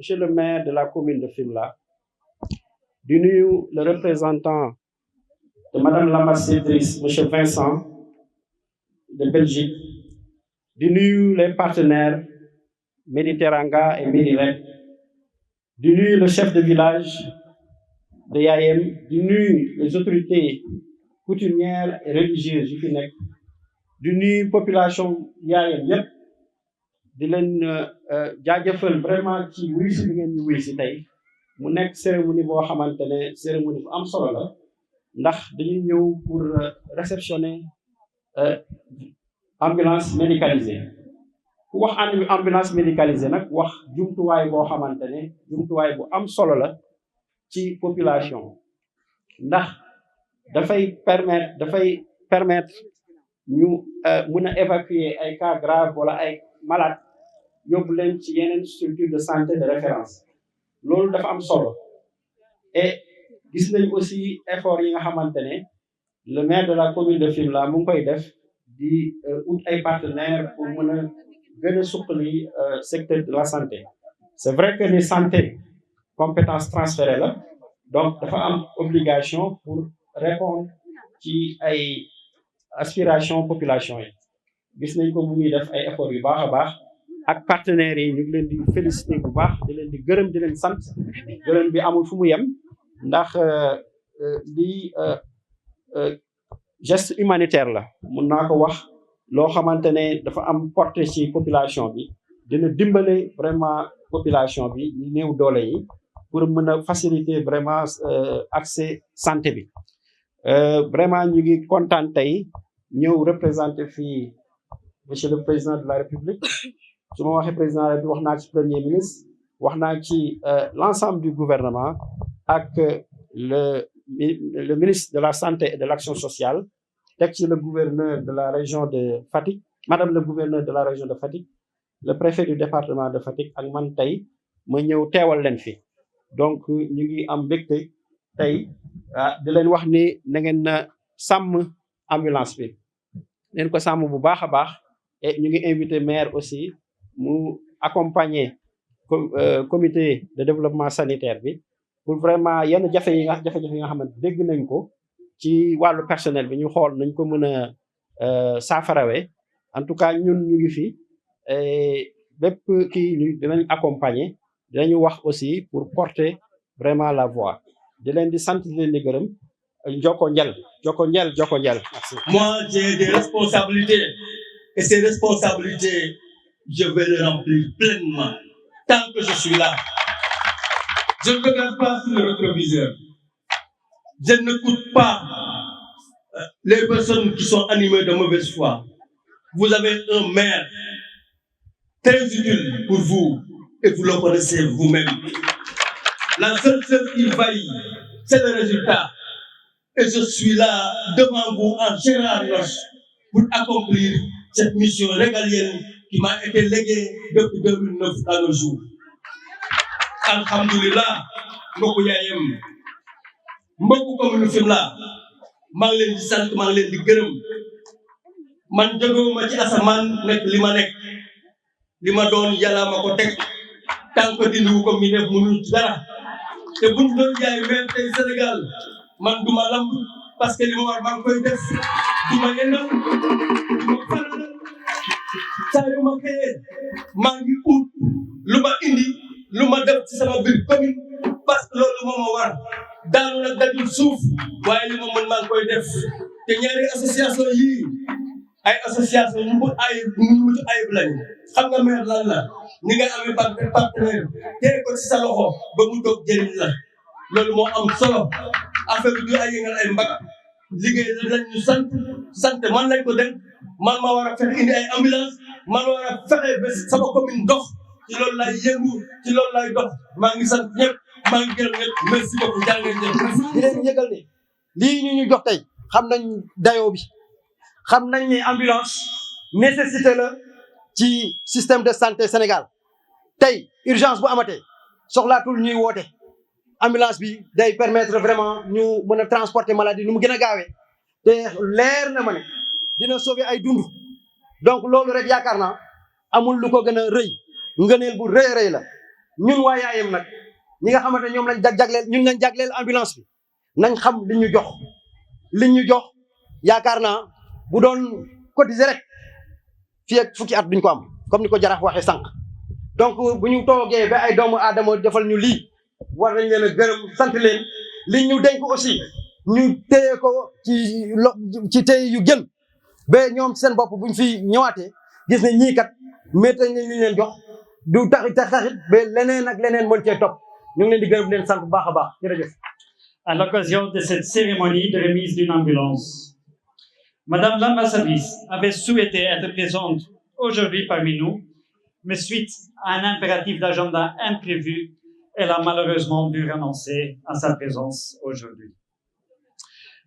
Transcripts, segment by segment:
monsieur le maire de la commune de Fimela, di nuyu le représentant de madame l'ambassadrice, monsieur Vincent de Belgique, di nuyu les partenaires Méditeranga et Médirec, di nuyu le chef de village de Yayem, di nuyu les autorités coutumières et religieuses yu fi nekk, di nuyu population Yayem yépp, di leen jaajëfal vraiment ci wuy si bi ngeen ñu wuy si tey mu nekk cérémonie boo xamante ne cérémonie bu am solo la ndax dañuy ñëw pour réceptionner ambulance médicalisée. ku wax ambulance médicalisée nag wax jumtuwaay boo xamante ne jumtuwaay bu am solo la ci population ndax dafay permettre ñu mun a évacuer ay cas grave wala ay malade yóbbu leen ci yeneen structure de santé de référence loolu dafa am solo et gis nañ aussi effort yi nga xamante ne le maire de la commune de Fimela mu ngi koy def di ut ay partenaires pour mën a gën a suqali secteur de la santé. C'est vrai que ni santé compétence transférée la donc dafa am obligation pour répondre ci ay aspiration population yi gis nañ ko mu ngi def ay efforts yu baax a baax ak partenaires yi ñu ngi leen di féliciter bu baax di leen di gërëm di leen sant gërëm bi amul fu mu yem ndax lii geste humanitaire la mun naa ko wax loo xamante ne dafa am portée ci population bi dina dimbale vraiment population bi ñu néew doole yi pour mën a faciliter vraiment accès santé bi vraiment ñu ngi kontaan tey ñëw représenter fii monsieur le président de la république su ma waxee président de la république wax naa ci premier ministre wax naa ci l'ensemble du gouvernement ak le ministre de la santé et de l'action sociale teg ci le gouverneur de la région de Fatick madame le gouverneur de la région de Fatick le préfet du département de Fatick ak man tey ma ñëw teewal leen fi donc ñu ngi am mbégte tey di leen wax ni na ngeen na sàmm ambulance bi leen ko sàmm bu baax a baax et ñu ngi invité maire aussi mu accompagner comité de développement sanitaire bi pour vraiment yenn jafe-jafe yi nga xamante dégg nañ ko ci wàllu personnel bi ñu xool nañ ko mën a saafarawee en tout cas ñun ñu ngi fi bépp kii ñu dinañ accompagner dinañu wax aussi pour porter vraiment la voix di leen di sant di leen di gërëm joko njal merci. Moi j'ai des responsabilités et ces responsabilités je vais les remplir pleinement tant que je suis là. Je ne regarde pas sur le rétroviseur. Je n'écoute pas les personnes qui sont animées de mauvaise foi. Vous avez un maire très utile pour vous et vous le connaissez vous-même. La seule chose qui vaille, c'est le résultat. Et je suis là devant vous en chair et en os pour accomplir cette mission régalienne qui m'a été léguée depuis 2009 à nos jours. Alhamdulillah, mbokku Yayem mbokku commune Fimela maa ngi leen di sant maa ngi leen di gërëm man jógewuma ci asamaan nekk li ma nekk li ma doon yàlla ma ko teg tant que dindiwu ko mi def mënul ci dara te buñ doon jaay même tey Sénégal man duma lamb parce que li ma war maa ngi koy def duma yendal duma faral saa yu ma xëyee maa ngi ut lu ma indi lu ma def ci sama biir commune parce que loolu moo ma war daanu nag dajul suuf waaye li ma mën maa ngi koy def te ñaari association yii ay association ñu mut ayib lañu xam nga maire lan la ni nga amee partenaire tey ko ci sa loxo ba mu toog jëriñ la loolu moo am solo affaire bi du ay yëngal ay mbag liggéey lañ ñu sant man lañ ko def man ma war a fexe indi ay ambulance man war a fexe ba sama commune dox ci loolu lay yëngu ci loolu lay dox maa ngi sant ñëpp maa ngi gërëm ñëpp merci beaucoup jaa ngeen jëf. di leen yëgal ne lii ñu jox tey xam nañ dayoo bi xam nañ ne ambulance nécessité la ci système de santé Sénégal tey urgence bu amatee soxlaatul ñuy woote ambulance bi day permettre vraiment ñu mën a transporter maladie nu mu gën a gaawee te leer na ma ne dina sauver ay dund donc loolu rek yaakaar naa amul lu ko gën a rëy ngëneel bu rëy la ñun waa yaayam nag ñi nga xamante ñoom lañ jagleel ñun lañ jagleel ambulance bi nañ xam li ñu jox yaakaar naa bu doon cotiser rek fii ak fukki at duñ ko am comme ni ko Jaraaf waxee sànq donc bu ñu toogee ba ay doomu aadama defal ñu lii war nañ leen a gërëm sant leen li ñu dénk aussi ñu téye ko ci téye yu gën ba ñoom seen bopp buñ fi ñëwaatee gis ne ñii kat métti nañ ñu leen jox du taxit ba leneen ak leneen mën cee topp ñu ngi leen di gërëm leen sant bu baax a baax jërëjëf. À l'occasion de cette cérémonie de remise d'une ambulance, Madame l'ambassadrice avait souhaité être présente aujourd'hui parmi nous, mais suite à un impératif d'agenda imprévu, elle a malheureusement dû renoncer à sa présence aujourd'hui.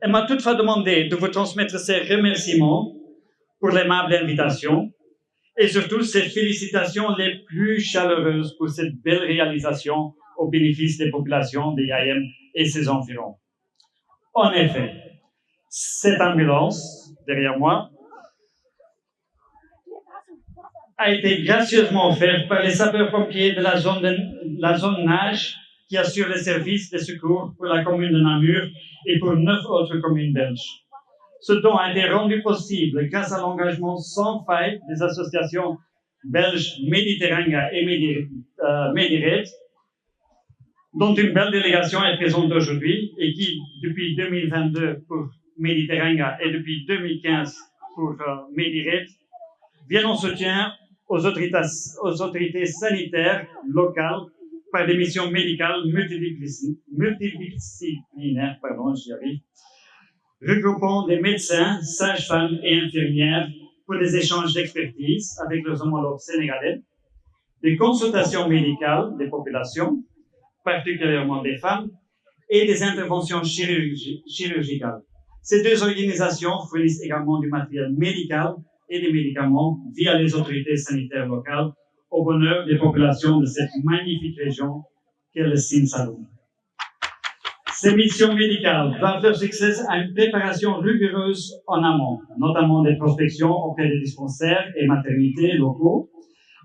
Elle m'a toutefois demandé de vous transmettre ses remerciements pour l'aimable invitation et surtout ses félicitations les plus chaleureuses pour cette belle réalisation au bénéfice des populations de Yaayem et ses environs. En effet, cette ambulance, derrière moi, a été gracieusement offerte par les sapeurs-pompiers de la zone Nage qui assure les services de secours pour la commune de Namur et pour 9 autres communes belges. Ce don a été rendu possible grâce à l'engagement sans faille des associations belges Méditerranée et Mediret, dont une belle délégation est présente aujourd'hui et qui, depuis 2022 pour Méditerranée et depuis 2015 pour Mediret, viennent en soutien aux autorités sanitaires locales par des missions médicales multidisciplinaires, regroupant des médecins, sages-femmes et infirmières pour des échanges d'expertise avec leurs homologues sénégalais, des consultations médicales des populations, particulièrement des femmes, et des interventions chirurgicales. Ces deux organisations fournissent également du matériel médical et des médicaments via les autorités sanitaires locales au bonheur des populations de cette magnifique région qu'est le Sine Saloum. Ces missions médicales doivent leur succès à une préparation rigoureuse en amont, notamment des prospections auprès des dispensaires et maternités locaux,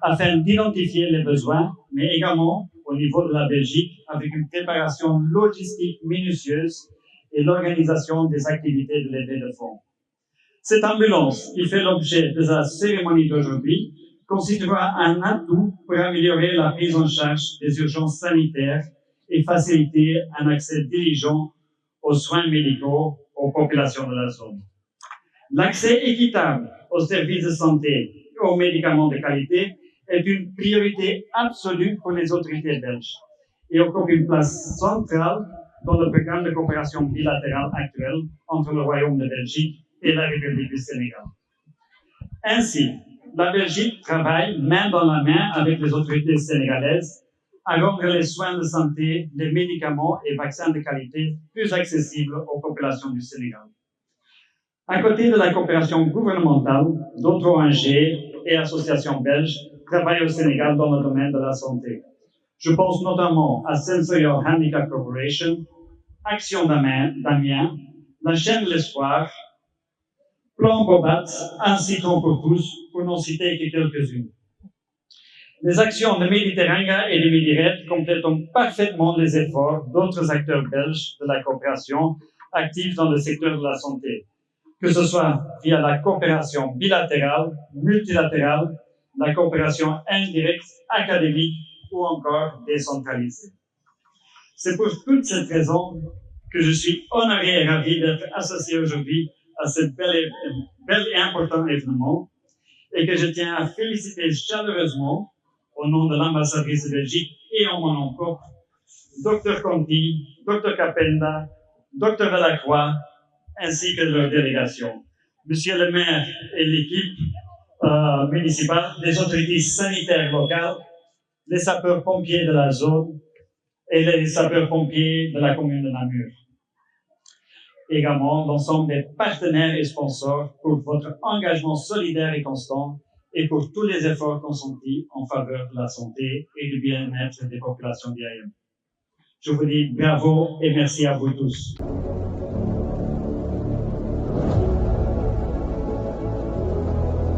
afin d'identifier les besoins, mais également au niveau de la Belgique, avec une préparation logistique minutieuse et l'organisation des activités de levée de fonds. Cette ambulance, qui fait l'objet de la cérémonie d'aujourd'hui, constituera un atout pour améliorer la prise en charge des urgences sanitaires et faciliter un accès diligent aux soins médicaux aux populations de la zone. L'accès équitable aux services de santé et aux médicaments de qualité est une priorité absolue pour les autorités belges et occupe une place centrale dans le programme de coopération bilatérale actuel entre le Royaume de Belgique et la République du Sénégal. Ainsi, la Belgique travaille main dans la main avec les autorités sénégalaises à rendre les soins de santé, les médicaments et vaccins de qualité plus accessibles aux populations du Sénégal. À côté de la coopération gouvernementale, d'autres ONG et associations belges travaillent au Sénégal dans le domaine de la santé. Je pense notamment à Sensorial Handicap Corporation, Action d'Amiens, la chaîne de l'Espoir, Plan Bobat, Un citron pour tous, pour n'en citer que quelques-unes. Les actions de Méditerranée et de Mediret complètent parfaitement les efforts d'autres acteurs belges de la coopération actifs dans le secteur de la santé, que ce soit via la coopération bilatérale, multilatérale, la coopération indirecte, académique ou encore décentralisée. C'est pour toute cette raison que je suis honoré et ravi d'être associé aujourd'hui à ce bel et important événement et que je tiens à féliciter chaleureusement au nom de l'ambassadrice de Belgique et en mon nom propre, Dr Conti, Dr Capenda, Dr Delacroix, ainsi que leur délégation. Monsieur le maire et l'équipe municipale, les autorités sanitaires locales, les sapeurs-pompiers de la zone et les sapeurs-pompiers de la commune de Namur. Également, l'ensemble des partenaires et sponsors pour votre engagement solidaire et constant et pour tous les efforts consentis en faveur de la santé et du bien-être des populations d'Yaayem. Je vous dis bravo et merci à vous tous.